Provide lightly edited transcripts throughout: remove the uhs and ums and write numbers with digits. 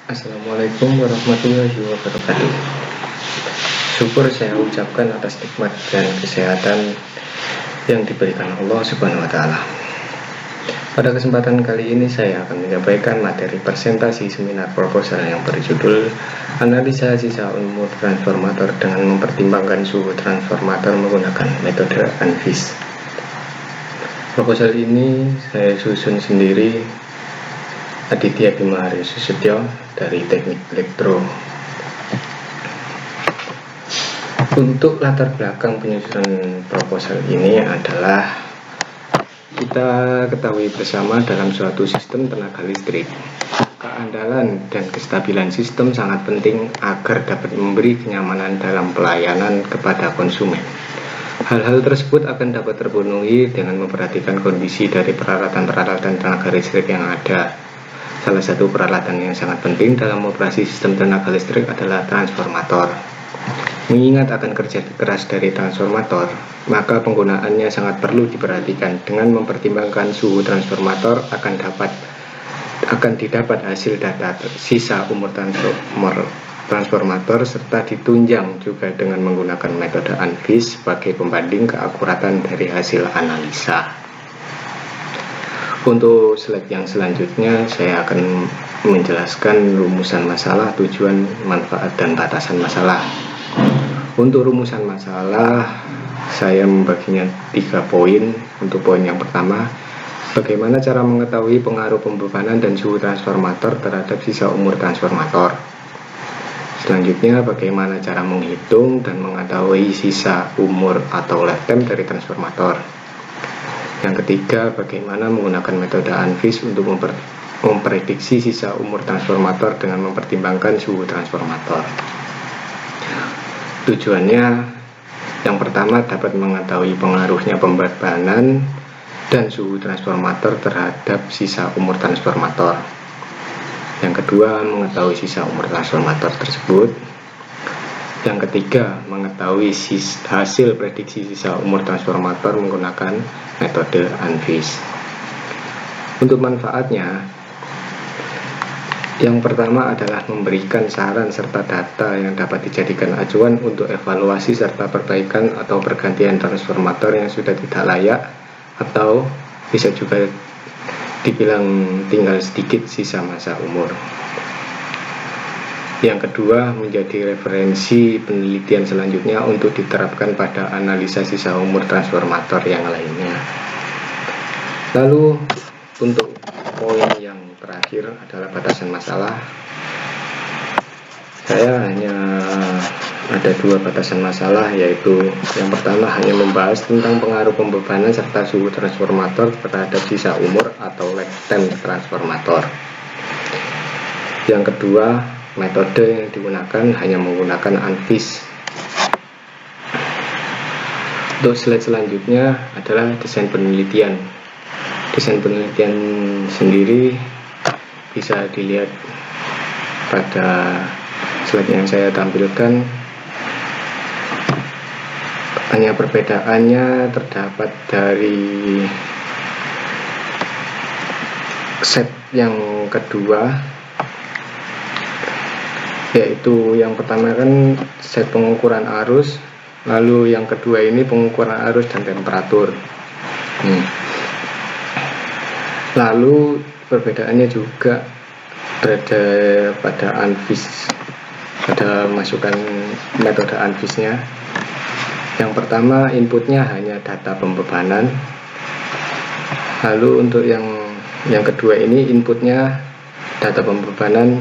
Assalamualaikum warahmatullahi wabarakatuh. Syukur saya ucapkan atas nikmat dan kesehatan yang diberikan Allah Subhanahu wa Ta'ala. Pada kesempatan kali ini saya akan menyampaikan materi presentasi seminar proposal yang berjudul Analisa Sisa Umur Transformator dengan Mempertimbangkan Suhu Transformator Menggunakan Metode ANFIS. Proposal ini saya susun sendiri, Aditya Bima Aryo Susutyo dari Teknik Elektro. Untuk latar belakang penyusunan proposal ini adalah kita ketahui bersama dalam suatu sistem tenaga listrik, keandalan dan kestabilan sistem sangat penting agar dapat memberi kenyamanan dalam pelayanan kepada konsumen. Hal-hal tersebut akan dapat terpenuhi dengan memperhatikan kondisi dari peralatan-peralatan tenaga listrik yang ada. Salah satu peralatan yang sangat penting dalam operasi sistem tenaga listrik adalah transformator. Mengingat akan kerja keras dari transformator, maka penggunaannya sangat perlu diperhatikan. Dengan mempertimbangkan suhu transformator akan didapat hasil data sisa umur transformator serta ditunjang juga dengan menggunakan metode ANFIS sebagai pembanding keakuratan dari hasil analisa. Untuk slide yang selanjutnya saya akan menjelaskan rumusan masalah, tujuan, manfaat, dan batasan masalah. Untuk rumusan masalah saya membaginya 3 poin. Untuk poin yang pertama, bagaimana cara mengetahui pengaruh pembebanan dan suhu transformator terhadap sisa umur transformator. Selanjutnya, bagaimana cara menghitung dan mengetahui sisa umur atau lifetime dari transformator. Yang ketiga, bagaimana menggunakan metode ANFIS untuk memprediksi sisa umur transformator dengan mempertimbangkan suhu transformator. Tujuannya, yang pertama dapat mengetahui pengaruhnya pembebanan dan suhu transformator terhadap sisa umur transformator. Yang kedua, mengetahui sisa umur transformator tersebut. Yang ketiga, mengetahui hasil prediksi sisa umur transformator menggunakan metode ANFIS. Untuk manfaatnya, yang pertama adalah memberikan saran serta data yang dapat dijadikan acuan untuk evaluasi serta perbaikan atau pergantian transformator yang sudah tidak layak atau bisa juga dibilang tinggal sedikit sisa masa umur. Yang kedua, menjadi referensi penelitian selanjutnya untuk diterapkan pada analisa sisa umur transformator yang lainnya. Lalu untuk poin yang terakhir adalah batasan masalah. Saya hanya ada 2 batasan masalah, yaitu yang pertama hanya membahas tentang pengaruh pembebanan serta suhu transformator terhadap sisa umur atau lifetime transformator. Yang kedua, metode yang digunakan hanya menggunakan ANFIS. Untuk slide selanjutnya adalah desain penelitian. Desain penelitian sendiri bisa dilihat pada slide yang saya tampilkan. Hanya perbedaannya terdapat dari set yang kedua, yaitu yang pertama kan set pengukuran arus, lalu yang kedua ini pengukuran arus dan temperatur. Lalu perbedaannya juga berada pada ANFIS, pada masukan metode ANFIS-nya. Yang pertama, inputnya hanya data pembebanan. Lalu untuk yang kedua ini inputnya data pembebanan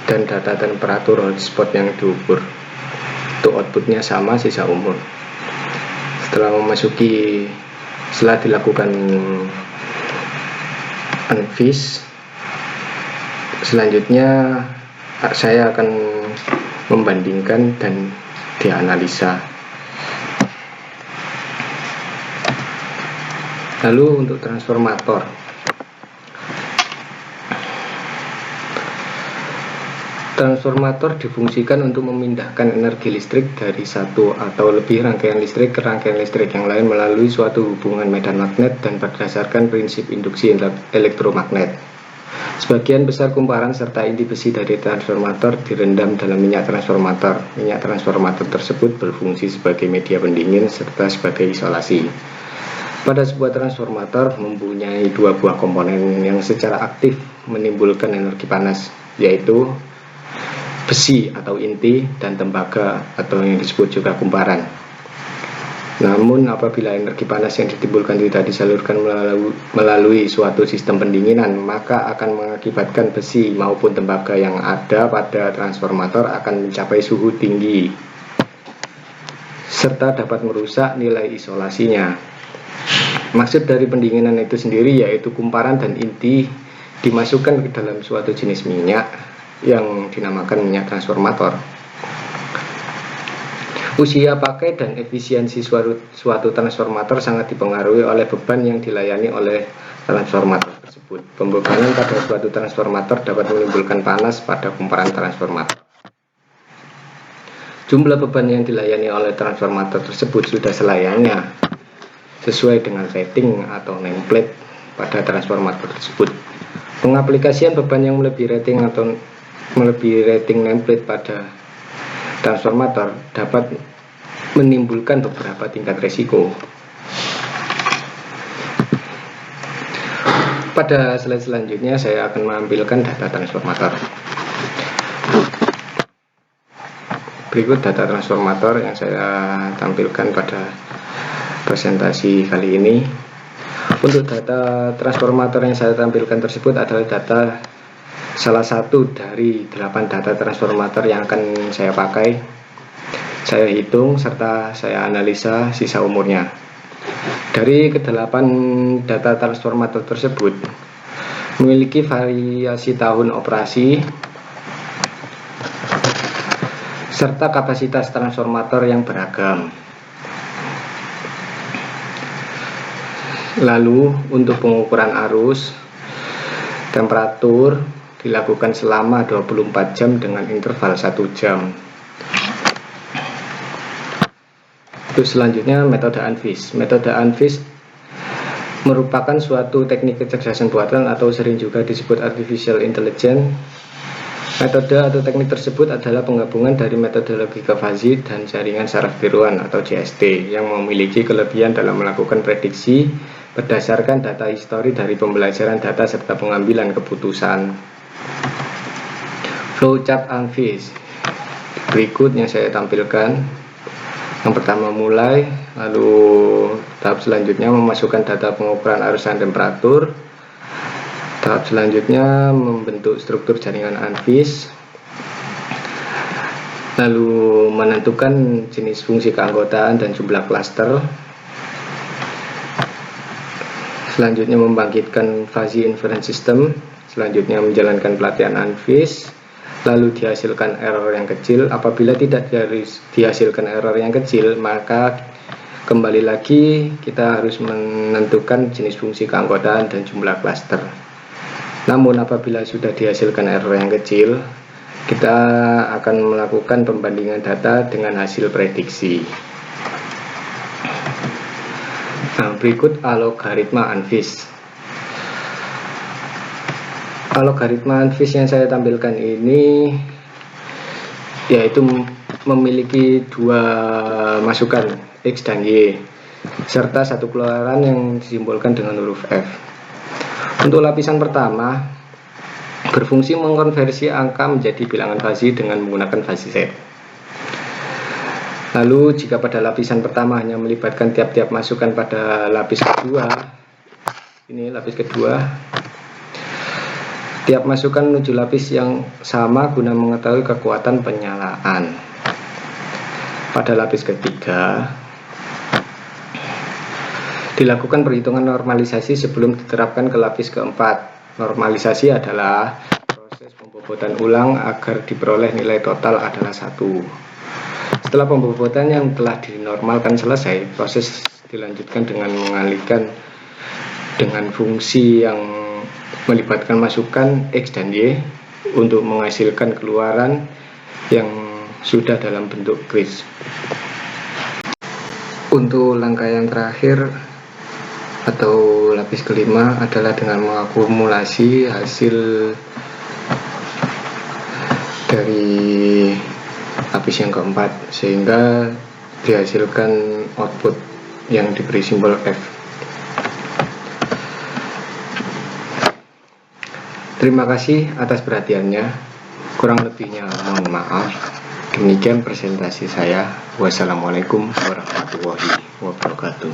dan data temperatur hotspot yang diukur. Untuk outputnya sama, sisa umur. Setelah dilakukan ANFIS, selanjutnya saya akan membandingkan dan dianalisa. Lalu untuk transformator, transformator difungsikan untuk memindahkan energi listrik dari satu atau lebih rangkaian listrik ke rangkaian listrik yang lain melalui suatu hubungan medan magnet dan berdasarkan prinsip induksi elektromagnet. Sebagian besar kumparan serta inti besi dari transformator direndam dalam minyak transformator. Minyak transformator tersebut berfungsi sebagai media pendingin serta sebagai isolasi. Pada sebuah transformator mempunyai dua buah komponen yang secara aktif menimbulkan energi panas, yaitu besi atau inti dan tembaga atau yang disebut juga kumparan. Namun apabila energi panas yang ditimbulkan tidak disalurkan melalui suatu sistem pendinginan, maka akan mengakibatkan besi maupun tembaga yang ada pada transformator akan mencapai suhu tinggi serta dapat merusak nilai isolasinya. Maksud dari pendinginan itu sendiri yaitu kumparan dan inti dimasukkan ke dalam suatu jenis minyak yang dinamakan minyak transformator. Usia pakai dan efisiensi suatu transformator sangat dipengaruhi oleh beban yang dilayani oleh transformator tersebut. Pembebanan pada suatu transformator dapat menimbulkan panas pada kumparan transformator. Jumlah beban yang dilayani oleh transformator tersebut sudah selayaknya sesuai dengan rating atau nameplate pada transformator tersebut. Pengaplikasian beban yang melebihi rating atau melebihi rating nameplate pada transformator dapat menimbulkan beberapa tingkat resiko. Pada slide selanjutnya saya akan menampilkan data transformator. Berikut data transformator yang saya tampilkan pada presentasi kali ini. Untuk data transformator yang saya tampilkan tersebut adalah data salah satu dari 8 data transformator yang akan saya pakai. Saya hitung serta saya analisa sisa umurnya. Dari ke-8 data transformator tersebut memiliki variasi tahun operasi serta kapasitas transformator yang beragam. Lalu untuk pengukuran arus, temperatur dilakukan selama 24 jam dengan interval 1 jam. Terus selanjutnya metode UNFIS. Metode UNFIS merupakan suatu teknik kecerdasan buatan atau sering juga disebut artificial intelligence. Metode atau teknik tersebut adalah penggabungan dari metode logika fuzzy dan jaringan saraf tiruan atau JST yang memiliki kelebihan dalam melakukan prediksi berdasarkan data histori dari pembelajaran data serta pengambilan keputusan. Flowchart UNFIS berikut yang saya tampilkan. Yang pertama mulai, lalu tahap selanjutnya memasukkan data pengukuran arus dan temperatur. Tahap selanjutnya membentuk struktur jaringan UNFIS, lalu menentukan jenis fungsi keanggotaan dan jumlah klaster. Selanjutnya membangkitkan fuzzy inference system. Selanjutnya menjalankan pelatihan UNFIS, lalu dihasilkan error yang kecil. Apabila tidak dihasilkan error yang kecil, maka kembali lagi kita harus menentukan jenis fungsi keanggotaan dan jumlah klaster. Namun apabila sudah dihasilkan error yang kecil, kita akan melakukan pembandingan data dengan hasil prediksi. Nah, berikut algoritma UNFIS. Algoritma UNFIS yang saya tampilkan ini yaitu memiliki dua masukan X dan Y serta satu keluaran yang disimbolkan dengan huruf F. Untuk lapisan pertama berfungsi mengkonversi angka menjadi bilangan fuzzy dengan menggunakan fuzzy set. Lalu jika pada lapisan pertama hanya melibatkan tiap-tiap masukan pada lapis kedua, ini lapis kedua, tiap masukan menuju lapis yang sama guna mengetahui kekuatan penyalaan. Pada lapis ketiga dilakukan perhitungan normalisasi sebelum diterapkan ke lapis keempat. Normalisasi adalah proses pembobotan ulang agar diperoleh nilai total adalah 1. Setelah pembobotan yang telah dinormalkan selesai, proses dilanjutkan dengan mengalihkan dengan fungsi yang melibatkan masukan X dan Y untuk menghasilkan keluaran yang sudah dalam bentuk kris. Untuk langkah yang terakhir atau lapis kelima adalah dengan mengakumulasi hasil dari lapis yang keempat sehingga dihasilkan output yang diberi simbol F. Terima kasih atas perhatiannya. Kurang lebihnya mohon maaf. Demikian presentasi saya. Wassalamualaikum warahmatullahi wabarakatuh.